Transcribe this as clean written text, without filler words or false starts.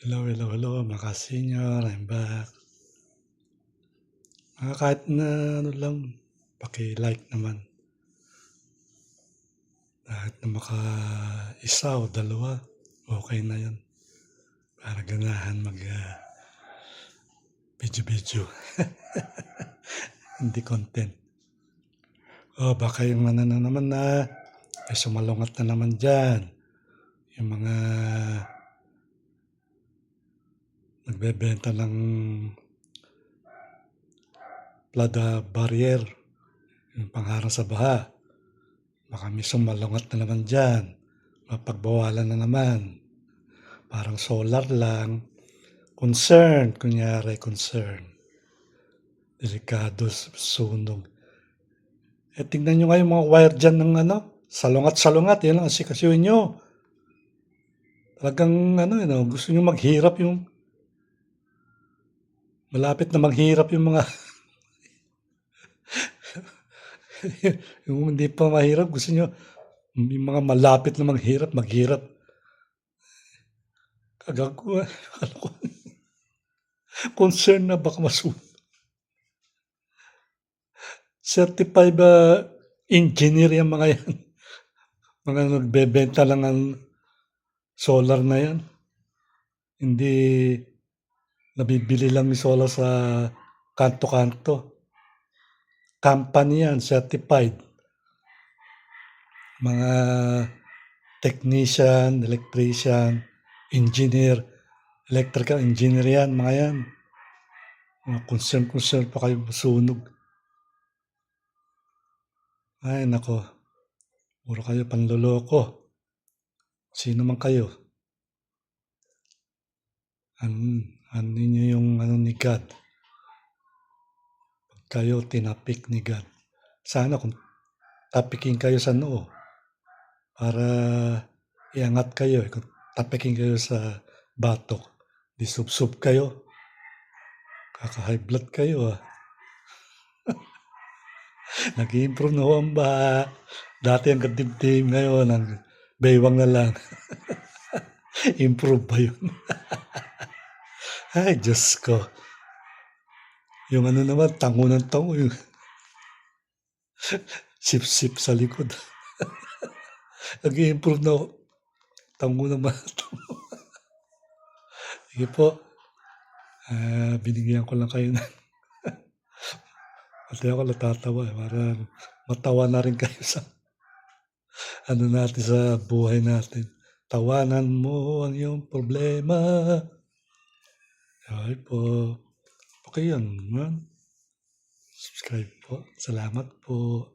Hello, hello, hello mga ka-senior, I'm back. Kahit na ano lang, paki-like naman. Kahit na maka-isa o dalawa, okay na yun. Para ganahan video-video. Hindi content. Baka yung ano na naman na, may sumalungat na naman dyan. Yung mga nagbebenta ng flood barrier, yung pangharang sa baha. Baka may sumalungat na naman dyan. Mapagbawalan na naman. Parang solar lang. Concern, kunyari concern. Delikado, sunog. Tingnan nyo nga yung mga wire dyan ng salungat-salungat. Yan ang asikasuhin nyo. Talagang gusto nyo maghirap yung malapit na maghirap yung mga yung hindi pa mahirap, gusto nyo yung mga malapit na maghirap. Kagagawa, concern na baka masunog. Certified engineer yung mga yan. Mga nagbebenta lang ng solar na yan. Hindi nabibili lang yung solar sa kanto-kanto. Company yan, certified. Mga technician, electrician, engineer, electrical engineer yan, mga yan. Mga concern pa kayo masunog. Ay, nako. Puro kayo panloloko. Sino man kayo. Ano niyo yung ni God. Kayo tinapik ni God. Sana kung tapikin kayo sa noo para iangat kayo. Kung tapikin kayo sa batok, di sub kayo. Kaka-high blood kayo Nag-i-improve na ho ang baha. Dati ang kadibdib, ngayon ang baywang na lang. Improve ba yun? Ay, Diyos ko. Yung naman, tango ng tango. Yung sip-sip sa likod. Nag-i-improve na ho. Tango naman. Sige po. Binigyan ko lang kayo ng Pati ako natatawa para matawa na rin kayo sa natin sa buhay natin. Tawanan mo ang iyong problema. Ay po. Okay yan, man. Subscribe po. Salamat po.